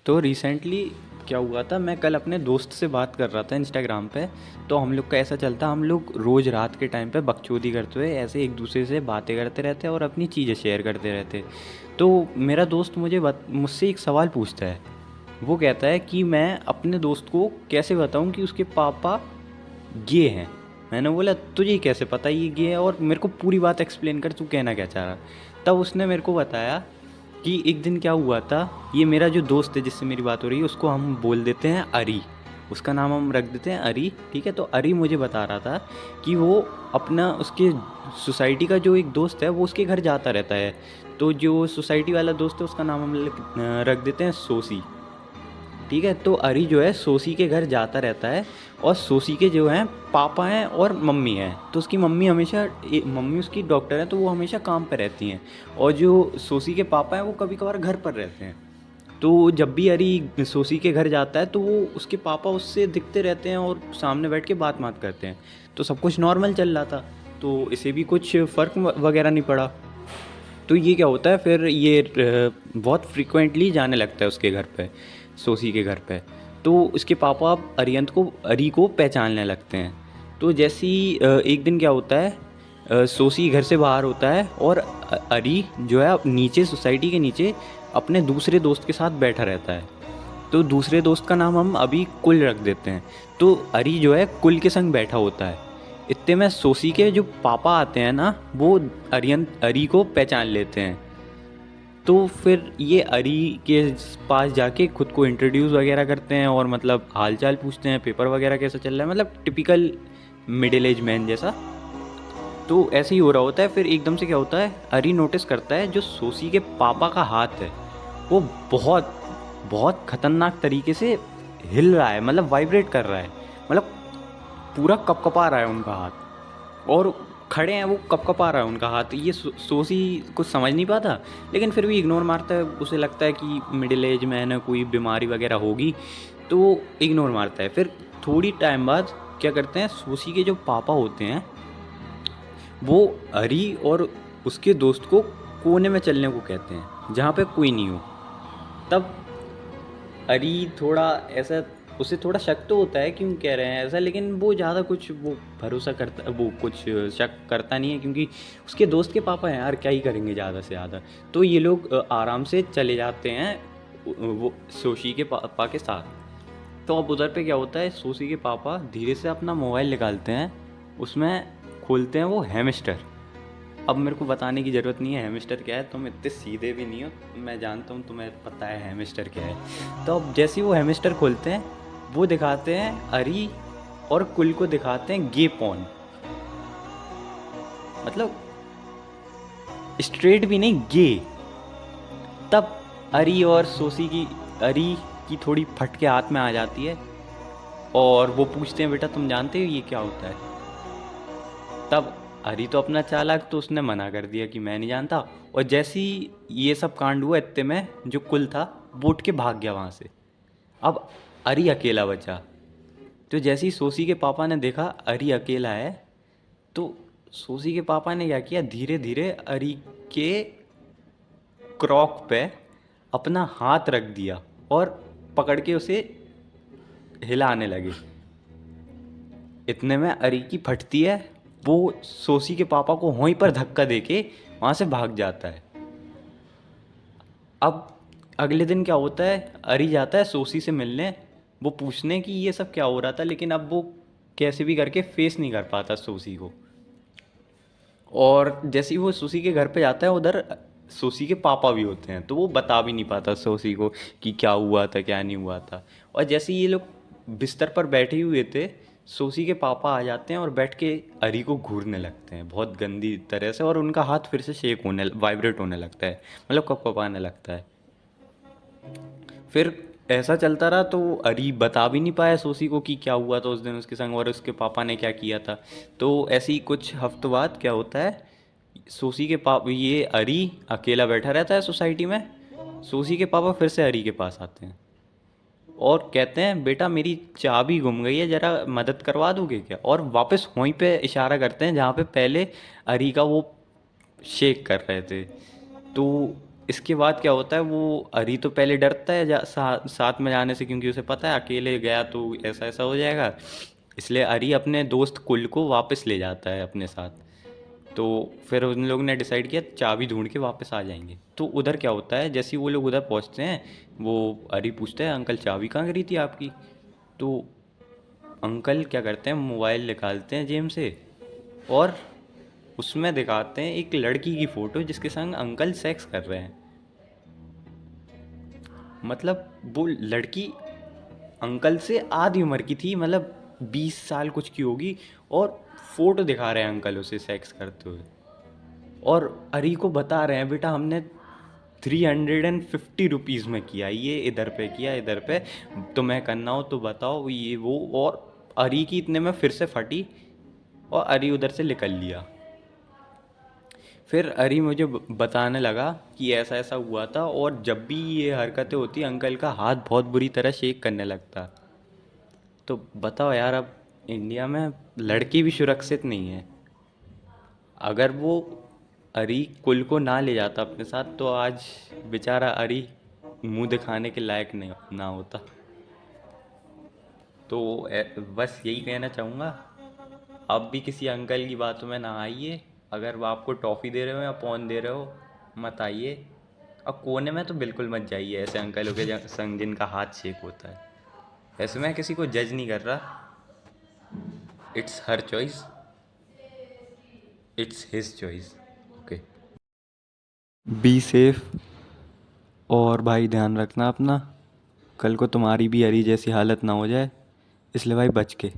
तो रिसेंटली क्या हुआ था, मैं कल अपने दोस्त से बात कर रहा था इंस्टाग्राम पे। तो हम लोग का ऐसा चलता, हम लोग रोज़ रात के टाइम पे बकचोदी करते हुए ऐसे एक दूसरे से बातें करते रहते और अपनी चीज़ें शेयर करते रहते। तो मेरा दोस्त मुझसे एक सवाल पूछता है। वो कहता है कि मैं अपने दोस्त को कैसे बताऊं कि उसके पापा गे हैं। मैंने बोला तुझे कैसे पता ये गे है, और मेरे को पूरी बात एक्सप्लेन कर, तू कहना क्या चाह रहा। तब उसने मेरे को बताया कि एक दिन क्या हुआ था। ये मेरा जो दोस्त है जिससे मेरी बात हो रही है, उसको हम बोल देते हैं अरी। उसका नाम हम रख देते हैं अरी, ठीक है। तो अरी मुझे बता रहा था कि वो अपना उसके सोसाइटी का जो एक दोस्त है वो उसके घर जाता रहता है। तो जो सोसाइटी वाला दोस्त है उसका नाम हम रख देते हैं सोसी, ठीक है। तो अरी जो है सोसी के घर जाता रहता है, और सोसी के जो हैं पापा हैं और मम्मी हैं। तो उसकी मम्मी हमेशा मम्मी उसकी डॉक्टर है, तो वो हमेशा काम पर रहती हैं। और जो सोसी के पापा हैं वो कभी कभार घर पर रहते हैं। तो जब भी अरी सोसी के घर जाता है तो वो उसके पापा उससे दिखते रहते हैं और सामने बैठ के बात करते हैं। तो सब कुछ नॉर्मल चल रहा था, तो इसे भी कुछ फ़र्क वगैरह नहीं पड़ा। तो ये क्या होता है फिर, ये बहुत फ्रीक्वेंटली जाने लगता है उसके घर पे, सोसी के घर पे। तो उसके पापा अब अरी को पहचानने लगते हैं। तो जैसे ही एक दिन क्या होता है, सोसी घर से बाहर होता है और अरी जो है नीचे सोसाइटी के नीचे अपने दूसरे दोस्त के साथ बैठा रहता है। तो दूसरे दोस्त का नाम हम अभी कुल रख देते हैं। तो अरी जो है कुल के संग बैठा होता है। इतने में सोसी के जो पापा आते हैं ना, वो अरी को पहचान लेते हैं। तो फिर ये अरी के पास जाके खुद को इंट्रोड्यूस वगैरह करते हैं और मतलब हालचाल पूछते हैं, पेपर वगैरह कैसा चल रहा है, मतलब टिपिकल मिडिल एज मैन जैसा। तो ऐसे ही हो रहा होता है। फिर एकदम से क्या होता है, अरी नोटिस करता है जो सोसी के पापा का हाथ है वो बहुत बहुत खतरनाक तरीके से हिल रहा है, मतलब वाइब्रेट कर रहा है, मतलब पूरा कपकपा रहा है उनका हाथ। और खड़े हैं वो, कपकपा रहा है उनका हाथ। ये सोसी कुछ समझ नहीं पाता, लेकिन फिर भी इग्नोर मारता है। उसे लगता है कि मिडिल एज मैन है, कोई बीमारी वगैरह होगी, तो वो इग्नोर मारता है। फिर थोड़ी टाइम बाद क्या करते हैं, सोसी के जो पापा होते हैं वो अरी और उसके दोस्त को कोने में चलने को कहते हैं जहाँ पे कोई नहीं हो। तब अरी थोड़ा ऐसा, उसे थोड़ा शक तो होता है क्यों कह रहे हैं ऐसा, लेकिन वो ज़्यादा कुछ वो भरोसा करता, वो कुछ शक करता नहीं है, क्योंकि उसके दोस्त के पापा हैं यार, क्या ही करेंगे ज़्यादा से ज़्यादा। तो ये लोग आराम से चले जाते हैं वो सोशी के पापा के साथ। तो अब उधर पे क्या होता है, सोशी के पापा धीरे से अपना मोबाइल निकालते हैं, उसमें खोलते हैं वो हैमस्टर। अब मेरे को बताने की ज़रूरत नहीं है हैमस्टर क्या है, तुम इतने सीधे भी नहीं हो, मैं जानता हूँ तुम्हें पता है हैमस्टर क्या है। तो अब जैसे ही वो हैमस्टर खोलते हैं, वो दिखाते हैं अरी और कुल को दिखाते हैं गे पॉन, मतलब स्ट्रेट भी नहीं, गे। तब अरी की थोड़ी फट के हाथ में आ जाती है, और वो पूछते हैं बेटा तुम जानते हो ये क्या होता है। तब अरी तो अपना चालाक, तो उसने मना कर दिया कि मैं नहीं जानता। और जैसे ही ये सब कांड हुआ, इतने में जो कुल था वो उठ के भाग गया वहाँ से। अब अरी अकेला बचा। तो जैसे ही सोसी के पापा ने देखा अरी अकेला है, तो सोसी के पापा ने क्या किया, धीरे धीरे अरी के क्रॉक पे अपना हाथ रख दिया और पकड़ के उसे हिलाने लगे। इतने में अरी की फटती है, वो सोसी के पापा को वहीं पर धक्का देके वहाँ से भाग जाता है। अब अगले दिन क्या होता है, अरी जाता है सोसी से मिलने, वो पूछने कि ये सब क्या हो रहा था, लेकिन अब वो कैसे भी करके फेस नहीं कर पाता सोसी को। और जैसे ही वो सोसी के घर पे जाता है, उधर सोसी के पापा भी होते हैं, तो वो बता भी नहीं पाता सोसी को कि क्या हुआ था क्या नहीं हुआ था। और जैसे ही ये लोग बिस्तर पर बैठे हुए थे, सोसी के पापा आ जाते हैं और बैठ के अरी को घूरने लगते हैं बहुत गंदी तरह से, और उनका हाथ फिर से वाइब्रेट होने लगता है, मतलब कँपकपाने लगता है। फिर ऐसा चलता रहा, तो अरी बता भी नहीं पाया सोसी को कि क्या हुआ था उस दिन उसके संग और उसके पापा ने क्या किया था। तो ऐसे ही कुछ हफ्तों बाद क्या होता है, सोसी के पापा, ये अरी अकेला बैठा रहता है सोसाइटी में। सोसी के पापा फिर से अरी के पास आते हैं और कहते हैं बेटा मेरी चाबी गुम गई है, ज़रा मदद करवा दोगे क्या। और वापस वहीं पे इशारा करते हैं जहाँ पे पहले अरी का वो शेक कर रहे थे। तो इसके बाद क्या होता है, वो अरी तो पहले डरता है साथ में जाने से, क्योंकि उसे पता है अकेले गया तो ऐसा ऐसा हो जाएगा। इसलिए अरी अपने दोस्त कुल को वापस ले जाता है अपने साथ। तो फिर उन लोगों ने डिसाइड किया चाबी ढूंढ के वापस आ जाएंगे। तो उधर क्या होता है, जैसे ही वो लोग उधर पहुंचते हैं, वो अरी पूछते हैं अंकल चाबी कहाँ गिरी थी आपकी। तो अंकल क्या करते हैं, मोबाइल निकालते हैं जेब से, और उसमें दिखाते हैं एक लड़की की फ़ोटो जिसके संग अंकल सेक्स कर रहे हैं। मतलब वो लड़की अंकल से आधी उम्र की थी, मतलब 20 साल कुछ की होगी, और फोटो दिखा रहे हैं अंकल उसे सेक्स करते हुए। और अरी को बता रहे हैं बेटा हमने 350 रुपीज़ में किया, ये इधर पे किया इधर पे, तुम्हें करना हो तो बताओ ये वो। और अरी की इतने में फिर से फटी, और अरी उधर से निकल लिया। फिर अरी मुझे बताने लगा कि ऐसा ऐसा हुआ था, और जब भी ये हरकतें होती अंकल का हाथ बहुत बुरी तरह शेक करने लगता। तो बताओ यार, अब इंडिया में लड़की भी सुरक्षित नहीं है। अगर वो अरी कुल को ना ले जाता अपने साथ, तो आज बेचारा अरी मुंह दिखाने के लायक नहीं ना होता। तो बस यही कहना चाहूँगा, अब भी किसी अंकल की बातों में ना आइए। अगर वो आपको टॉफ़ी दे रहे हो या पॉन दे रहे हो, मत आइए। और कोने में तो बिल्कुल मत जाइए ऐसे अंकलों के संग जिनका हाथ शेक होता है। वैसे मैं किसी को जज नहीं कर रहा, it's her choice, it's his choice. Okay, be safe. और भाई ध्यान रखना अपना, कल को तुम्हारी भी अरी जैसी हालत ना हो जाए, इसलिए भाई बच के।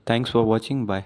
Thanks for watching, bye.